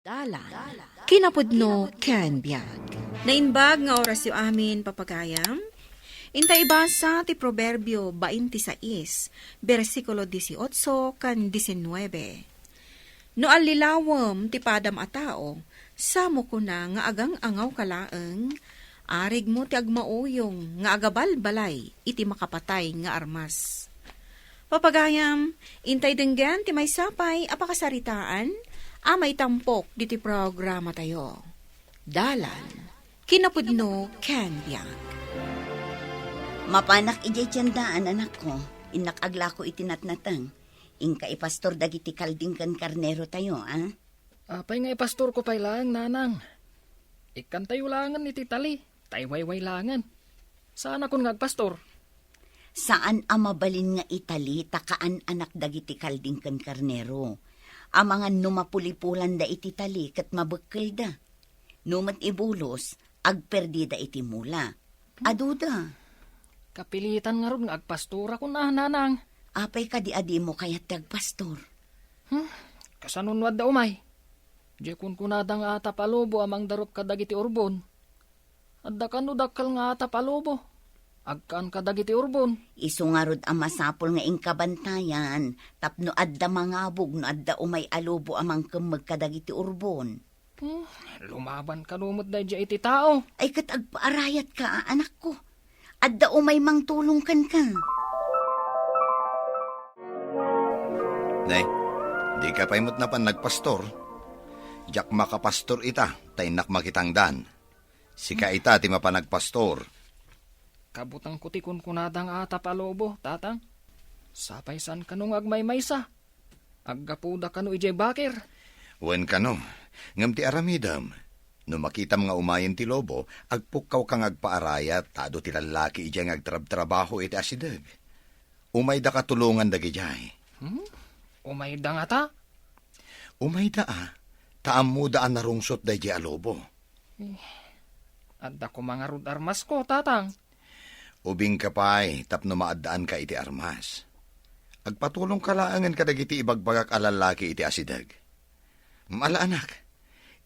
Dalan, kinapudno ken biag. Nainbag nga oras yu amin papagayam. Intay basa ti Proverbio 26, versikulo 18 kan 19. No allilawom ti padam a tao, samo ko na nga agang angaw kalaeng, arig mo ti agmauyong nga agabal-balay iti makapatay nga armas. Papagayam, intay denggan ti may sapay apakasaritaan, may tampok diti programa tayo. Dalan, kinapudno ken biag. Mapanak ijay tiyandaan, anak ko. Inakagla ko itinatnatang. Inka ipastor dagiti kalding kan karnero tayo, ah? Apay nga ipastor ko pay lang, nanang. Ikan tayo langan iti tali. Taywayway langan. Saan akong ngagpastor? Saan amabalin nga itali takaan anak dagiti kalding kan karnero? Amangan numapulipulan da iti tali kat mabekkel da. Numat ibulos, agperdi da iti mula. Aduda. Kapilitan nga ron nga agpastor ako na, nanang. Apay ka di adi mo kaya't agpastor. Kasanunwad da umay. Di kun kunadang ata palubo amang darop kadagiti urbon. Adda kanudakal nga ata palubo. Agkaan kadagiti urbon. Isungarod ang masapol nga ingkabantayan. Tapno adda mangabog no adda umay alubo amang kemeg kadagiti urbon. Lumaban kalumot da iti tao. Ay kat agpaarayat ka, anak ko. Adda umay mang tulong kan ka. Nay, di ka paimot na pan nagpastor. Jak makapastor ita, taynak makitangdan. Sika ita ti mapanagpastor. Kabutang kutikon kunadang ata palubo, tatang. Sapay san kanong agmaymaysa. Aggapuda kano ijay bakir. Wen kano, ngam ti aramidam. No makitam nga umayin ti lobo, agpukaw kang agpaarayat, tado ti lalaki ijay agtrab-trabaho iti asideg. Umay da katulungan dagi jay. Umay da nga ta? Umay da taam mo daan narungsot da jay alobo. Adda ko mga rud armas ko, tatang. Ubing ka pa'y, tapno maadaan ka iti armas. Agpatulong ka laangan kadagiti ibagbagak alalaki iti asideg. Mala anak,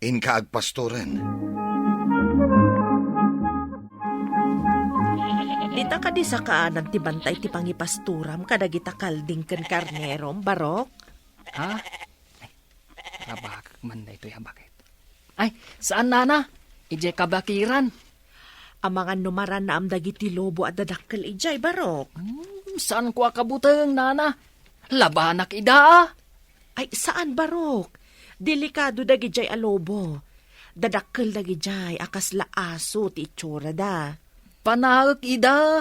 inka agpastoren. Dita ka di sa kaanan ti bantay ti pangipasturam kadagita kalding ken karnerom, barok? Ha? Ay, kabakak man na ito'y habakit. Ay, saan nana? Ije kabakiran. Amangan numaran na am dagiti lobo at dadakkel ijay, barok? Saan ko akabuteng, nana? Labanak ida. Ay, saan, barok? Delikado dagijay alobo. Dadakkel dagijay akas laaso ti itsura da. Panaak ida.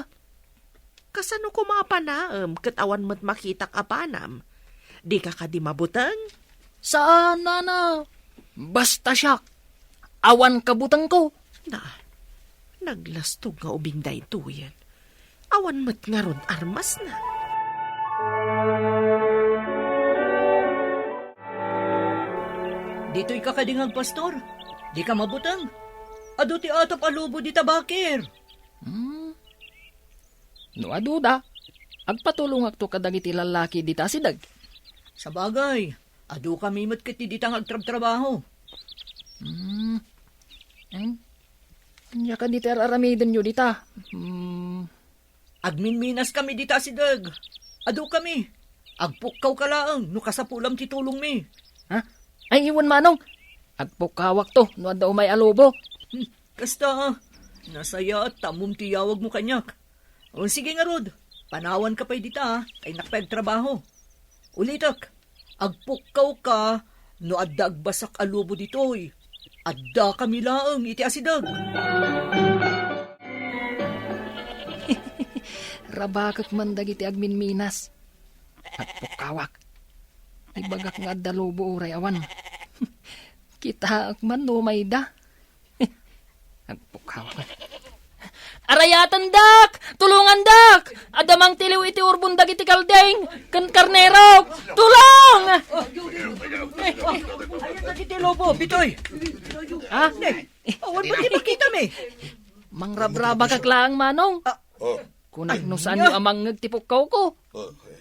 Kasano ko mapanaam ket awan mo't makitak apanam? Di ka di mabuteng? Saan, nana? Basta siya. Awan kabutang ko. Naglastog nga ubing daytoyen. Awan mo't nga ron armas na. Dito'y kakadingang pastor. Di ka mabutang. Ado ti atap alubo di tabakir. No aduda, agpatulong akto kadagiti lalaki di tasidag. Sa bagay, ado kami matkiti ditang agtrab-trabaho. Anya ka diti aramiden nyo dita. Agminminas kami dita si Dag. Ado kami. Agpukaw ka laang, no kasapulam ti tulong mi. Ha? Ay iwan manong. Agpukawak to, no adda umay alubo. Kasta, nasaya at tamum ti yawag mo kanyak. O sige nga Rod, panawan ka pa'y dita, ay nakapagtrabaho. Ulitak, agpukaw ka, no adda agbasak alubo ditoy. Adda kami laang iti asidag. Rabakak man dagiti agminminas. Agpukawak. Ibagak nga adda lubo uray awan. Kita man no may da. Agpukawak. Arayatan dak! Tulungan dak! Adamang tiliw iti urbon dagiti kaldeng! Kan karnero! Tulong! Ayat na kiti lobo, bitoy. Ha? Awan ba di makita mi? Mangrabraba kak lang manong. Kunak no saan yung amang nagtipukaw ko.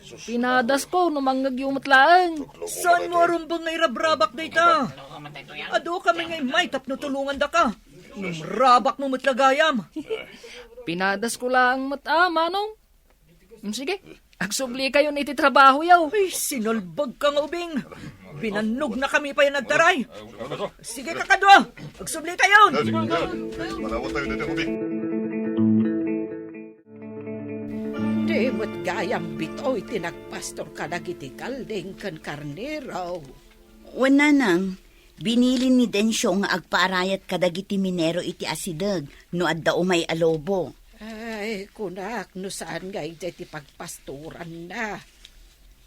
Pinadas ko no mangagyumot laeng. Saan mo arumbang nga irabrabak na ita? Ado kami nga may tapno tulungan da ka. Numrabak mo matlagayam. Pinadas ko lang mata, manong. Sige, agsubli kayo na iti trabaho yaw. Ay, sinulbag ka nga ubing. Binanog na kami pa yung nagtaray. Sige kakadwa, agsubli tayo. Di mo't gayam bitoy tinagpastor ka dagiti kalding kan karnero. Wana nang, binili ni Densyo nga agpaarayat kadagiti minero iti asideg no adda umay alobo. Ay, kunak, no saan nga iti pagpasturan na.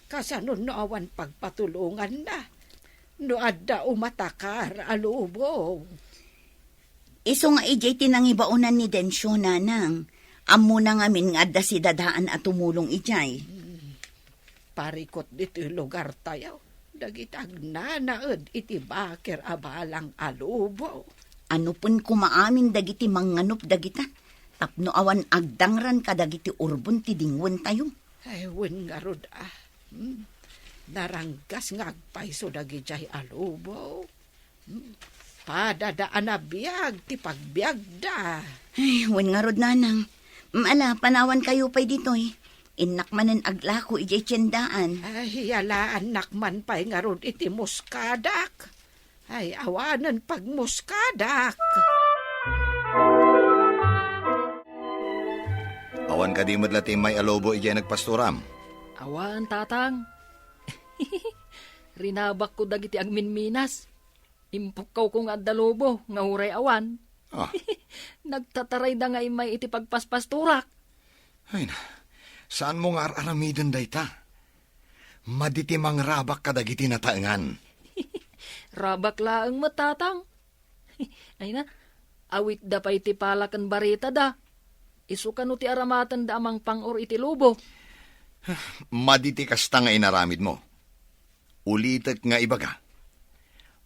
Kasano no awan pagpatulungan na. No adda umatakar alubo. Iso nga ijay tinangibaunan ni Densyo nanang. Amo na ngamin nga adda si dadaan at tumulong ijay. Parikot dito lugar tayo. Dagitag nanaed iti bakir abalang alubo. Ano pun kumaamin dagiti manganup dagita. Tapno awan agdangran kadagiti urbon ti dingwen tayo. Ay, wen nga rod Naranggas nga agpaiso dagijay alubo. Padadaan na biyag, ti pagbiag da. Ay, wen nga rod nanang. Ala, panawan kayo pa'y dito eh. Inakmanan aglako ijay tiyandaan. Ay, yalaan nakman pa'y nga rod iti muskadak. Ay, awanan pag muskadak. Awan ka di madlati may alobo ijay nagpasturam. Awan, tatang. Rinabak ko dagiti agminminas. Impukaw ko nga dalobo, nga huray awan. Ah, Nagtataray da nga imay iti pagpaspasturak. ay na, saan mo nga aramidin dayta? Maditi mang rabak kadagiti nataengan. Rabak laang matatang. Ay na, awit da pa iti palakan barita da. Isukan ti aramatan da amang pangor iti lubo. Maditi kasta nga inaramid mo. Ulitek nga ibaga.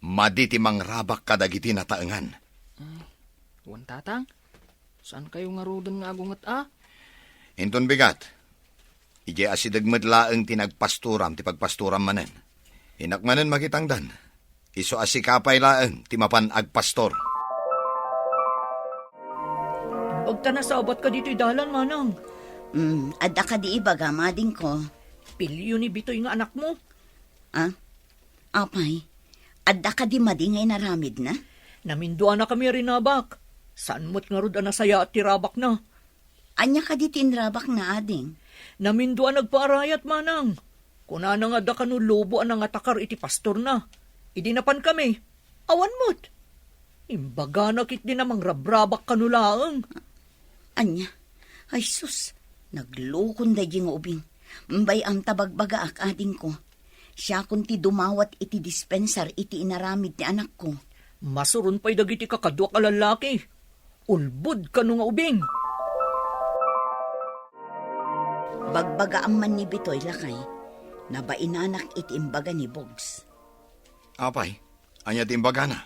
Maditi mang rabak kadagiti nataengan. Wan tatang, saan kayo nga rodan nga agungat Inton bigat. Ije asidagmed laeng tinagpasturam ti pagpasturam manen. Inakmanen makitangdan. Iso asikapay laeng ti mapan agpastor. Pagta nasabat ka dito'y dalan, manang. Adda ka di ibaga, mading ko. Pilyo ni Bitoy nga anak mo. Ah? Apay, adda ka di madingay naramid na? Naminduan na kami rinabak. Saan mo't nga rod anasaya at tirabak na. Anya ka di tinrabak na ading? Naminduan nagpaarayat, manang. Kuna na nga da kanu lobo ang nangatakar iti pastor na. Idinapan kami. Awan mo't. Imbaga na kit din namang rabrabak kanulaang. Anya? Ay sus, naglukon da nga ubing. Mbay ang tabagbaga ak ading ko. Siya kunti dumawat iti dispensar iti inaramid ni anak ko. Masurun pa'y dagiti kakadwa ka lalaki. Ulbud ka nga ubing. Bagbaga ang man ni Bitoy lakay, na ba inanak iti imbaga ni Bogs. Apay, anya ti imbaga na.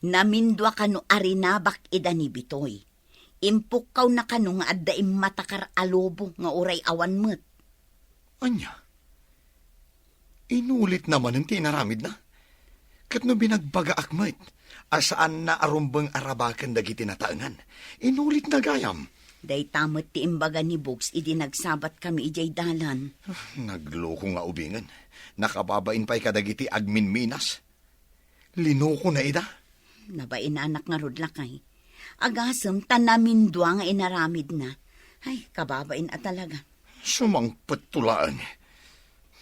Namindwa kanu arinabak ida ni Bitoy. Impukaw na kanu nga adda matakar alobo nga uray awan met. Anya? Inulit naman ang tinaramid na. Kat no binagbaga akmat, asaan na arumbang arabakan dagiti nataengan. Inulit na gayam. Day tamot ti imbaga ni Bogs idi nagsabat kami ijay dalan. Nagloko nga ubingan. Nakababain pa'y kadagiti agminminas. Linoko na ida. Nabain anak nga rod lakay. Agasem tanamindwa nga inaramid na. Ay, kababain at talaga. Sumangpet tulaan.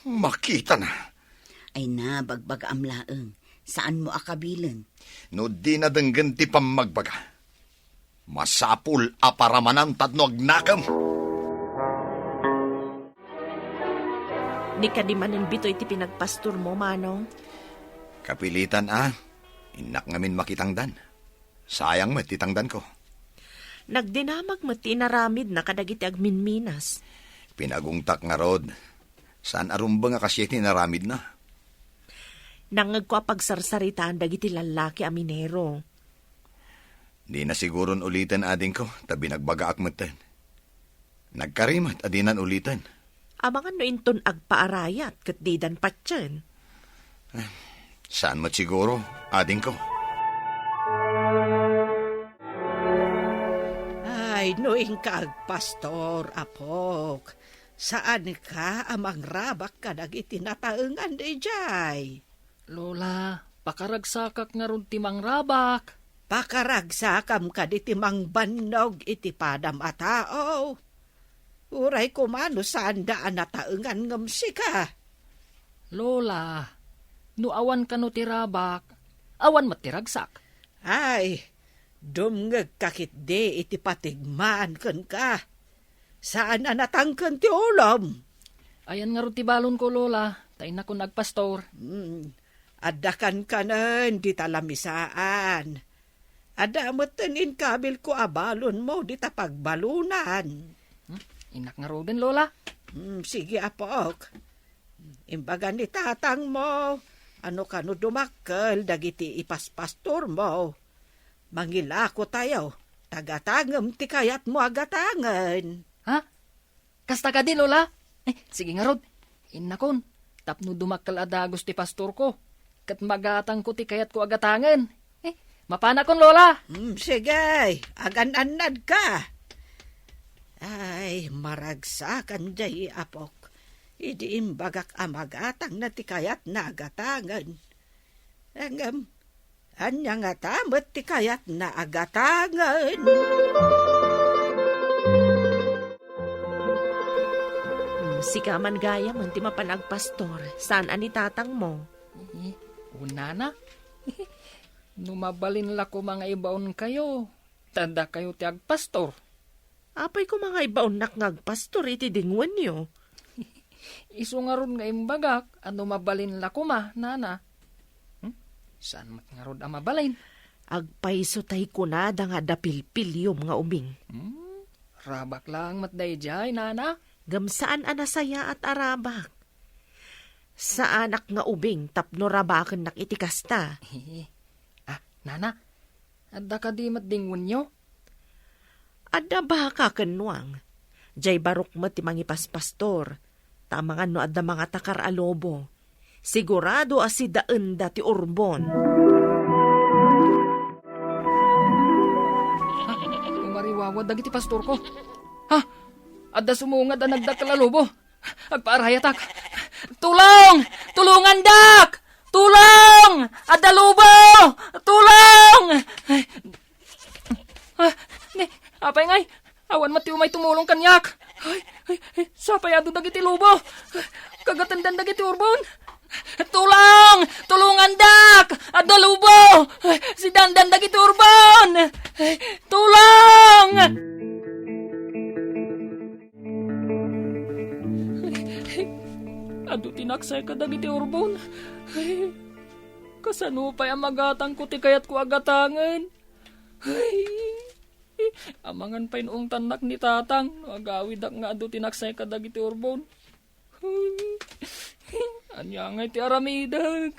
Makita na. Ay na, bagbaga amlaeng. Saan mo akabilen? No di na denggan ti pamagbaga. Masapul aparamanan tadno agnakam. Ni kadimanin bitoy ti pinagpastor mo, manong. Kapilitan inak ngamin makitangdan. Sayang met titangdan ko. Nagdinamag mo tinaramid na kadagiti agminminas. Pinagungtak nga rod. Saan arumba nga kasya tinaramid na? Nangag ko pagsarsaritaan dagiti lalaki aminero. Di na siguron ulitan ading ko, tabi nagbaga akmeten. Nagkarimat adinan ulitan. Amangan no inton agpaarayat kat didan patyan. Saan mat siguro, ading ko? Ay, noing ka agpastor, apok. Saan ka amang rabak ka dagiti nataengan di jay? Lola, pakaragsakak nga ron timang rabak. Pakaragsakam ka di timang bannog iti padam a tao. Uray kumano saan daan nataengan ngem sika. Lola, no awan ka no tirabak, awan matiragsak. Ay, dumngeg kakit de iti patigmaan ken ka. Saan na natangken ti ulam? Ayan nga ron ti balon ko, Lola, tayo na ko nagpastor. Adakan ka nun, di talamisaan. Ada matanin kabil ko abalon mo, di ta pagbalunan. Inak nga ro din, Lola. Sige, apok. Imbaga ni tatang mo, ano ka no dumakkel, dagiti ipaspastor mo. Mangilako tayo, tagatangem ti kayat mo agatangan. Ha? Kasta ka di, Lola? Sige nga rod. Inakon, tapno dumakkel adagos ti pastor ko. Kat magatang ko ti kayat ko agatangan. Mapana kon, Lola. Sige, agan-anad ka. Ay, maragsakan jay apok. Idi imbagak amagatang na ti kayat na agatangan. Angam, anya nga tamat ti kayat na agatangan. Sika man gaya man ti mapanagpastor. Saan ani tatang mo? Una na. Numabalin la ko mga ibaon kayo. Tanda kayo ti agpastor. Apay ko mga ibaon ngagpastor iti dingwan niyo. Isu nga ron nga imbagak, ano mabalin la ko ma, nana. Saan mat nga ron mabalin? Agpaiso tay kunada nga dapilpilyom nga uming. Rabak lang mat dayjay, nana. Gamsaan anasaya at arabak. Sa anak nga ubing tapno rabaken nak itikasta. Nana, adda ka di mat dingon nyo? Adda ba ka kenwang? Jay barok mo ti mangipaspastor. Tamangan no adda mga takar alobo. Sigurado asi daan da ti urbon. Umariwawad dagiti pastor ko. Adda sumungad ang nagdakal alobo. Agpaarayatak. Tulong! Tulungan, dak! Tulong! Adda lubo! Tulong! Apay ngay, awan mati umay tumulong kanyak. Sapay ado dagiti lubo. Kagatandan dagiti urbon. Tulong! Tulungan, dak! Adda lubo! Si dandan dagiti urbon! Tulong! Ado tinaksay ka dagiti urbon. Kasano pa'y amagatang ko ti kayat ko agatangan. Amangan pa'y noong tanak ni tatang. Agawid ak nga ado tinaksay ka dagiti urbon. Anya ngay ti aramidag.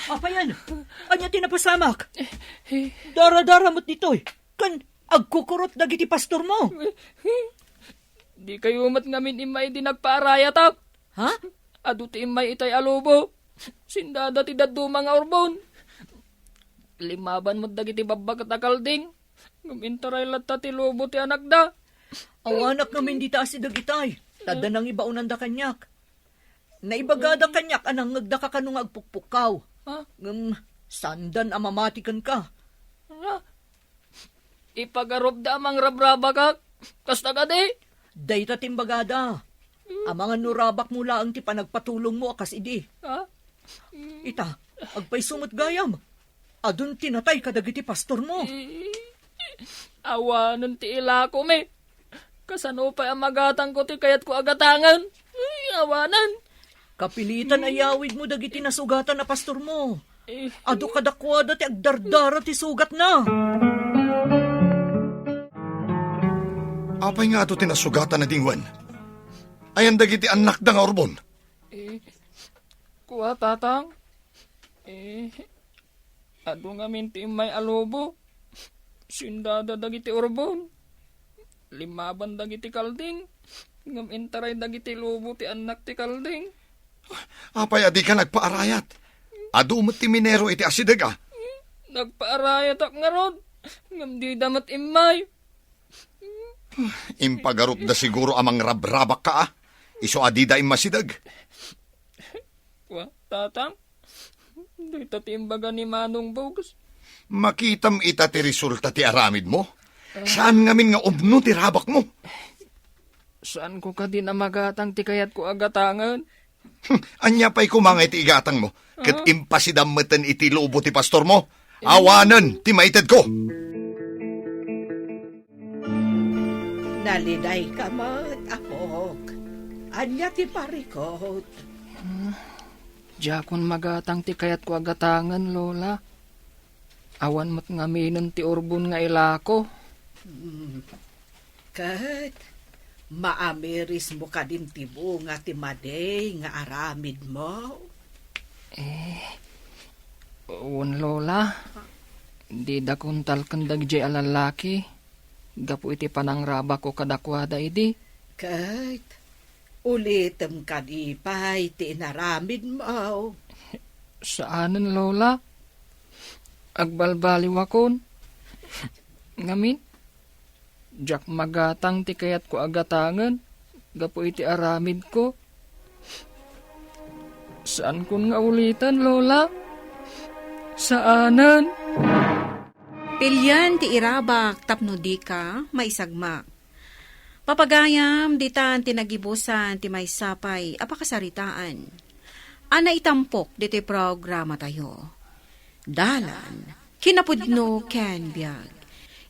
Apa yan? Anya tinapasamak? Dara-dara mo't ditoy. Kan agkukurot dagiti pastor mo. Di kayo mat ngamin imay di nagpaarayatak. Ha? Ado ti imay itay alubo. Sindada ti daddo mga urbon. Limaban mo dagiti babag at akalding. Gumintaray latta ti lubo ti anak da. Awanak namin di taas si dagitay. Tada nang ibaunan da kanyak. Naibagada kanyak anang ngagda ka kanong agpukpukaw. Sandan amamatikan ka. Ipagarob da amang rabraba ka. Kasta ka di. Dayta timbagada. Amangan nurabak mula ang ti panagpatulong mo akas idi. Ita, agpay sumot gayam. Adun tinatay kadagiti pastor mo. Awanan ti ila ko me. Kasano pa ang magatang ko ti kayat ko agatangan. Awanan. Kapilitan ayawid mo dagiti nasugatan na pastor mo. Ado kadakwada ti agdardara ti sugat na. Apay nga ito tinasugatan na dingwan. Ayan dagiti anak da nga urbon. Kuha tatang. Ado nga minti may alobo. Sindada dagiti urbon. Limaban dagiti kalding. Ngam intaray dagiti lubo ti anak ti kalding. Apay adi ka nagpaarayat. Adu umot ti minero iti asideg ah. Nagpaarayat ak nga rod. Ngam di damat imay. Impagarup da siguro amang rabrabak ka ah. Iso adi da imasidag. Wa, tatang. Di tatimbaga ni Manong Bogs. Makitam ita ti resulta ti aramid mo. Saan ngamin nga umno ti rabak mo? Saan ko ka din amagatang ti kayat ko agatangan? Anya pa'y kumangay ti igatang mo. Kat impasidamatan iti lubo ti pastor mo. Awanan ti maited ko. Naliday ka mat, apok. Anya ti parikot. Diakon magatang ti kayat ko agatangan, Lola. Awan mo't ngaminon ti urbon nga ilako. Kat, maamiris mo ka din ti bunga ti maday nga aramid mo. Uwan, Lola. Di da kuntal kandag jay alalaki. Gapu iti panangraba ko kadakwada idi. Kat, ulitem ka di pa'y ti inaramid mo. Saanan, Lola? Agbalbaliw akon. Ngamin? Diyak magatang ti kayat ko agatangan. Gapu iti aramid ko. Saan kun nga ulitan, Lola? Saanan? Pilyan ti irabak tapno di ka maisagma. Papagayam ditan tinagibusan ti maysapay apakasaritaan. Ana itampok diti programa tayo. Dalan, kinapudno ken biag.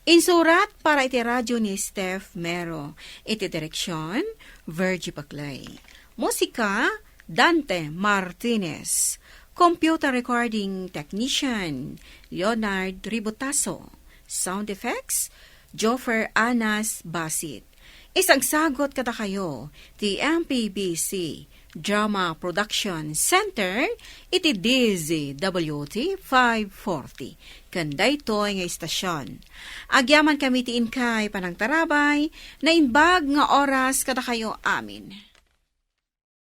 Insurat para iti radyo ni Steph Mero. Iti direksyon, Virgie Paclay. Musika, Dante Martinez. Computer recording technician, Leonard Ributaso. Sound effects, Joffer Anas Basit. Isang sagot kada kayo, the MPBC Drama Production Center, iti DZWT 540. Kanday to'y nga istasyon. Agyaman kami ti inkay panang tarabay, na inbag nga oras kada kayo amin.